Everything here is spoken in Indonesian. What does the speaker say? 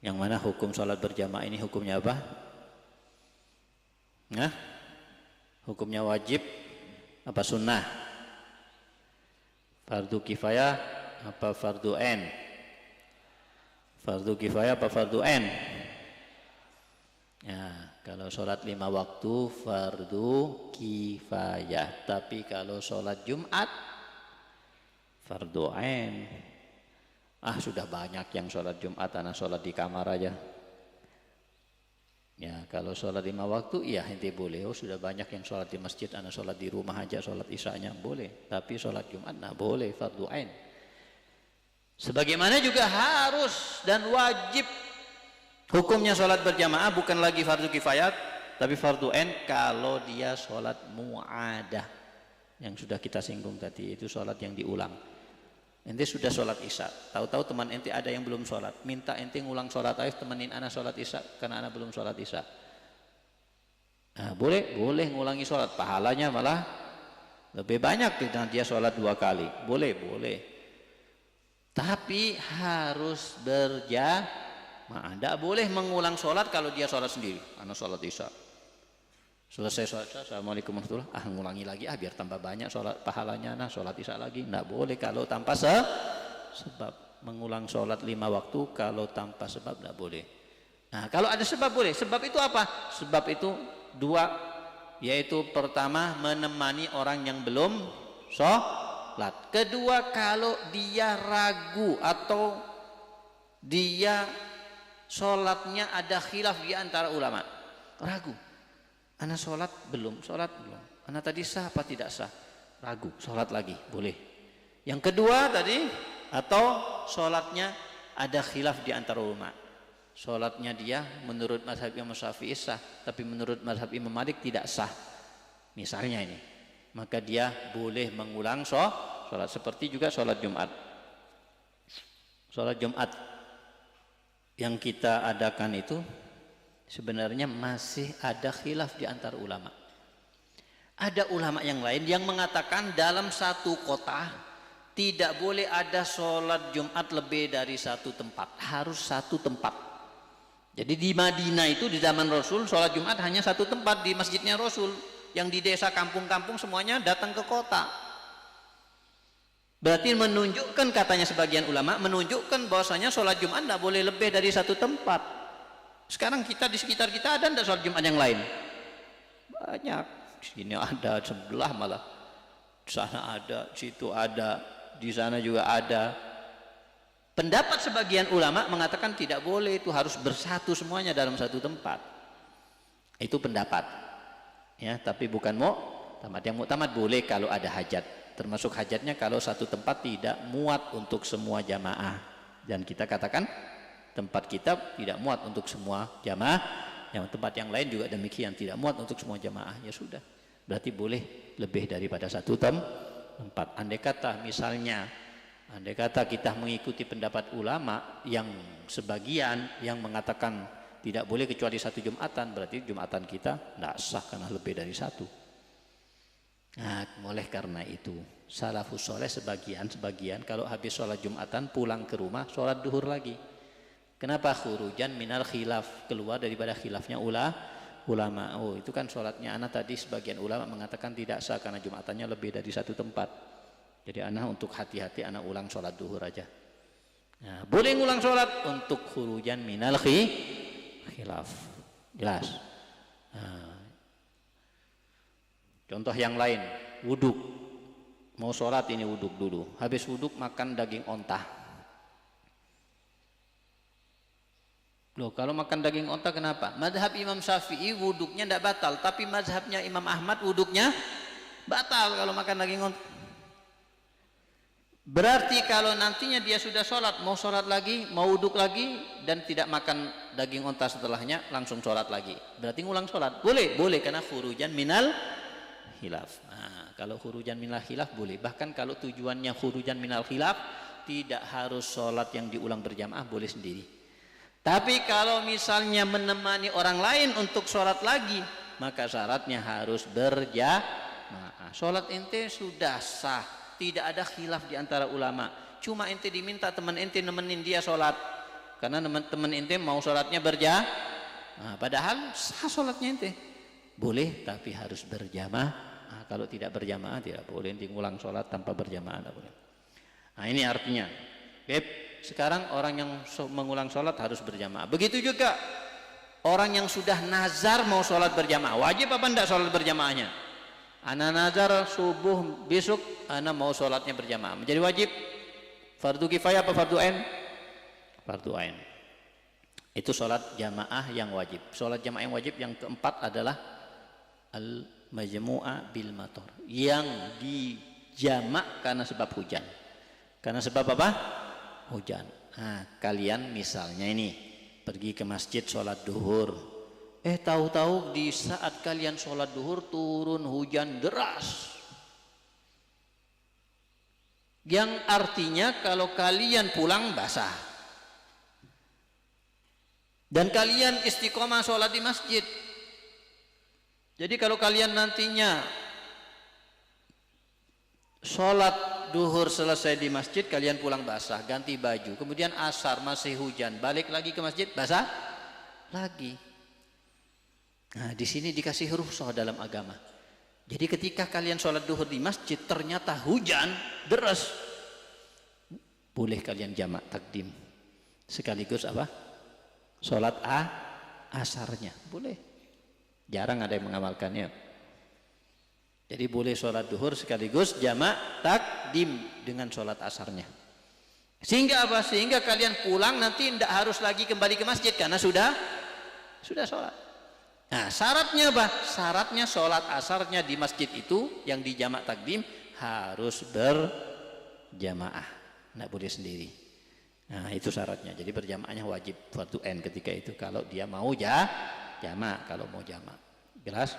Yang mana hukum sholat berjamaah ini hukumnya apa? Nah, hukumnya wajib apa sunnah? Fardu kifayah apa fardu ain? Fardu kifayah apa fardu ain? Ya, kalau sholat 5 waktu fardu kifayah, tapi kalau sholat Jumat fardu ain. Sudah banyak yang sholat Jumat, anak sholat di kamar aja. Ya, kalau sholat 5 waktu, iya ente boleh. Sudah banyak yang sholat di masjid, anak sholat di rumah aja, sholat isyanya boleh. Tapi sholat Jumat nah boleh, fardu ain. Sebagaimana juga harus dan wajib hukumnya sholat berjamaah, bukan lagi fardu kifayat, tapi fardu ain kalau dia sholat mu'adah. Yang sudah kita singgung tadi, itu sholat yang diulang. Ente sudah sholat isya, tahu-tahu teman ente ada yang belum sholat, minta ente ngulang sholat, ayo temenin anak sholat isya karena anak belum sholat isya. Boleh ngulangi sholat, pahalanya malah lebih banyak dengan dia sholat 2 kali. Boleh. Tapi harus berjamaah. Tidak boleh mengulang sholat kalau dia sholat sendiri. Anak sholat isya, selesai sholat isya, assalamualaikum warahmatullahi wabarakatuh, ngulangi lagi biar tambah banyak sholat pahalanya, sholat isya lagi. Tidak boleh kalau tanpa sebab. Mengulang sholat 5 waktu kalau tanpa sebab tidak boleh. Kalau ada sebab boleh. Sebab itu apa? Sebab itu 2, yaitu pertama menemani orang yang belum sholat. Kedua, kalau dia ragu atau dia sholatnya ada khilaf di antara ulama, ragu, anak sholat belum, anak tadi sah apa tidak sah, ragu, sholat lagi, boleh. Yang kedua tadi, atau sholatnya ada khilaf di antara ulama, sholatnya dia menurut mazhab Imam Syafi'i sah, tapi menurut mazhab Imam Malik tidak sah, misalnya ini, maka dia boleh mengulang sholat. Seperti juga sholat Jumat. Sholat Jumat yang kita adakan itu sebenarnya masih ada khilaf di antara ulama. Ada ulama yang lain yang mengatakan dalam satu kota tidak boleh ada sholat Jumat lebih dari 1 tempat, harus 1 tempat. Jadi di Madinah itu di zaman Rasul sholat Jumat hanya 1 tempat di masjidnya Rasul. Yang di desa kampung-kampung semuanya datang ke kota. Berarti menunjukkan, katanya sebagian ulama, menunjukkan bahwasanya sholat Jumat tidak boleh lebih dari 1 tempat. Sekarang kita di sekitar kita ada tidak sholat Jumat yang lain? Banyak. Sini ada, sebelah malah, di sana ada, situ ada, di sana juga ada. Pendapat sebagian ulama mengatakan tidak boleh, itu harus bersatu semuanya dalam 1 tempat. Itu pendapat, ya. Tapi bukan muktamad. Yang muktamad boleh kalau ada hajat. Termasuk hajatnya kalau 1 tempat tidak muat untuk semua jamaah, dan kita katakan tempat kita tidak muat untuk semua jamaah, yang tempat yang lain juga demikian tidak muat untuk semua jamaah, ya sudah, berarti boleh lebih daripada 1 tempat. Andai kata kita mengikuti pendapat ulama yang sebagian yang mengatakan tidak boleh kecuali 1 Jumatan, berarti Jumatan kita tidak sah karena lebih dari 1. Oleh karena itu salafus soleh sebagian kalau habis sholat Jumatan pulang ke rumah sholat duhur lagi. Kenapa? Khurujan minal khilaf, keluar daripada khilafnya ulama. Itu kan sholatnya anak tadi sebagian ulama mengatakan tidak sah karena Jumatannya lebih dari 1 tempat. Jadi anak untuk hati-hati, anak ulang sholat duhur aja. Boleh ngulang sholat untuk khurujan minal khilaf, jelas. Contoh yang lain, wuduk, mau sholat ini wuduk dulu, habis wuduk makan daging onta. Loh, kalau makan daging onta kenapa? Mazhab Imam Syafi'i wuduknya tidak batal, tapi mazhabnya Imam Ahmad wuduknya batal kalau makan daging onta. Berarti kalau nantinya dia sudah sholat, mau sholat lagi, mau wuduk lagi, dan tidak makan daging onta setelahnya, langsung sholat lagi, berarti ngulang sholat. Boleh karena khurujan minal khilaf. Kalau khurujan minal khilaf boleh. Bahkan kalau tujuannya khurujan minal khilaf, tidak harus sholat yang diulang berjamaah, boleh sendiri. Tapi kalau misalnya menemani orang lain untuk sholat lagi, maka syaratnya harus berjamaah. Sholat ente sudah sah, tidak ada khilaf di antara ulama. Cuma ente diminta teman ente nemenin dia sholat. karena teman-teman ente mau sholatnya nah, padahal sah sholatnya ente. Boleh, tapi harus berjamaah. Nah, kalau tidak berjamaah tidak boleh ente ngulang sholat tanpa berjamaah, tidak boleh. Nah, ini artinya. Sekarang orang yang mengulang sholat harus berjamaah. Begitu juga orang yang sudah nazar mau sholat berjamaah. Wajib apa enggak sholat berjamaahnya? Ana nazar subuh besok ana mau sholatnya berjamaah. Menjadi wajib. Fardu kifayah apa fardu ain? Fardu ain. Itu sholat jamaah yang wajib. Sholat jamaah yang wajib yang keempat adalah al-majmu'ah bil mator, yang dijamak karena sebab hujan. Karena sebab apa? Hujan. Nah, kalian misalnya ini pergi ke masjid sholat duhur, tahu-tahu di saat kalian sholat duhur turun hujan deras, yang artinya kalau kalian pulang basah dan kalian istiqomah sholat di masjid. Jadi kalau kalian nantinya sholat duhur selesai di masjid, kalian pulang basah, ganti baju, kemudian asar masih hujan, balik lagi ke masjid basah lagi. Nah, di sini dikasih rukhsah dalam agama. Jadi ketika kalian sholat duhur di masjid ternyata hujan deras, boleh kalian jamak takdim sekaligus apa? Sholat asarnya boleh. Jarang ada yang mengamalkannya. Jadi boleh sholat duhur sekaligus jamak takdim dengan sholat asarnya. Sehingga apa? Sehingga kalian pulang nanti tidak harus lagi kembali ke masjid karena sudah sholat. Nah, syaratnya apa? Syaratnya sholat asarnya di masjid itu yang di jamak takdim harus berjamaah, tidak boleh sendiri. Nah, itu syaratnya. Jadi berjamaahnya wajib fardu ain ketika itu kalau dia mau jamak, kalau mau jamak. Jelas?